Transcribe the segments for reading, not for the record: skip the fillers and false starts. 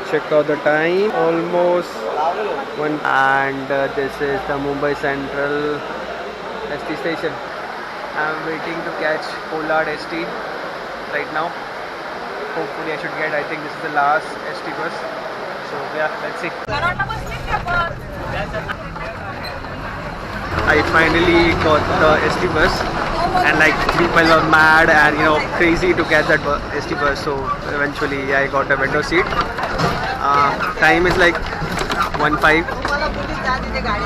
check out the time, almost one. And this is the Mumbai Central ST station. I'm waiting to catch Kolad ST right now. Hopefully I should get, I think this is the last ST bus. So yeah, let's see. I finally got the ST bus, and like people were mad and crazy to catch that ST bus. So eventually I got a window seat. Time is like 1:05.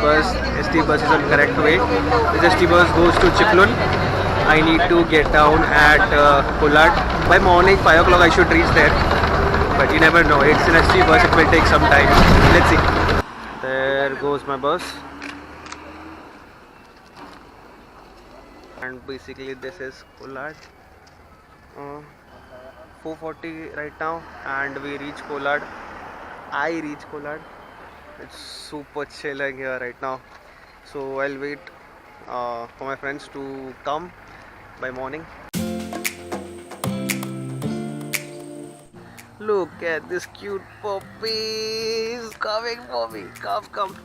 Bus ST bus is on correct way. This ST bus goes to Chiplun. I need to get down at Kolad. By morning 5 o'clock I should reach there. But you never know. It's an ST bus. It will take some time. Let's see. There goes my bus. And basically this is Kolad. 4:40 right now, and we reach Kolad. I reach Kolad. It's super chilling here right now. So I'll wait for my friends to come by morning. Look at this cute puppy. He's coming for me. Come, come.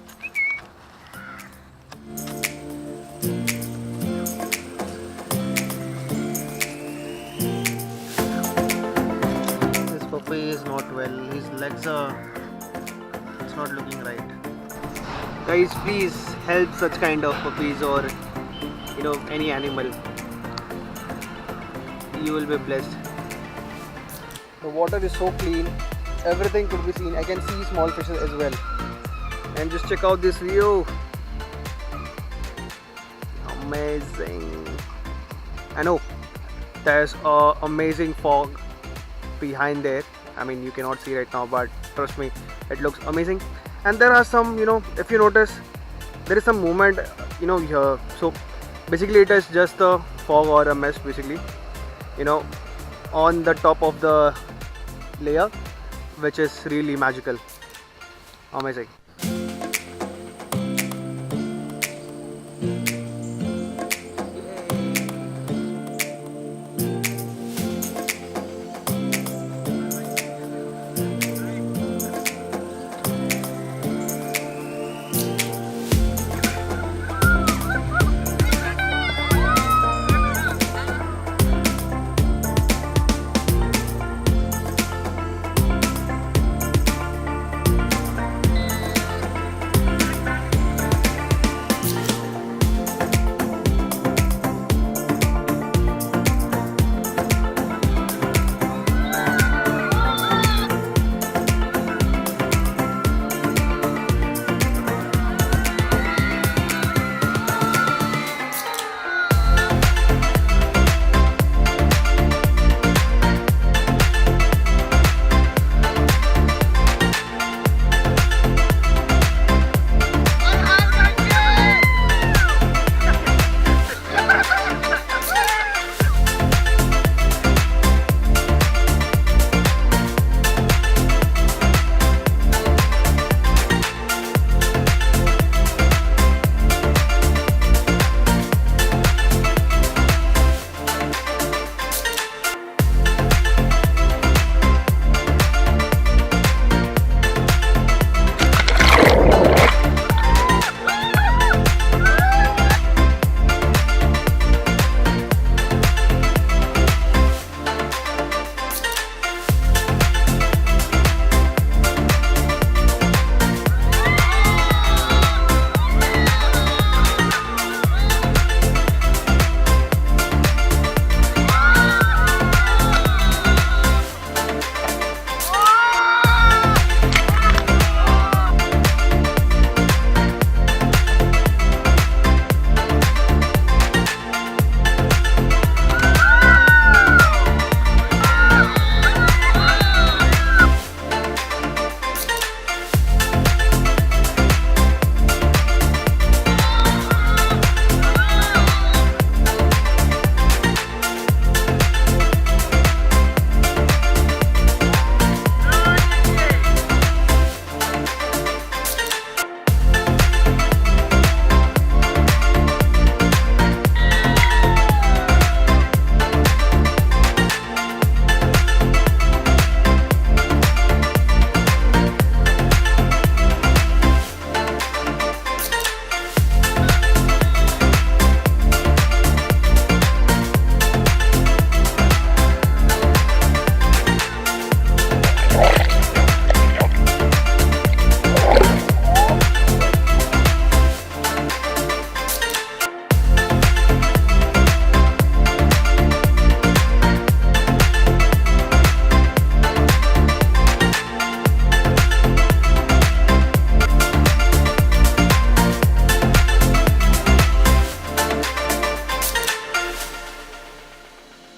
This puppy is not well. His legs are... it's not looking right. Guys, please help such kind of puppies or any animal. You will be blessed. The water is so clean, everything could be seen. I can see small fishes as well. And just check out this view. Amazing. I know there's a amazing fog behind there. I mean, you cannot see right now, but trust me, it looks amazing. And there are some, if you notice, there is some movement, here. So basically it is just a fog or a mist, basically, on the top of the layer, which is really magical. Amazing.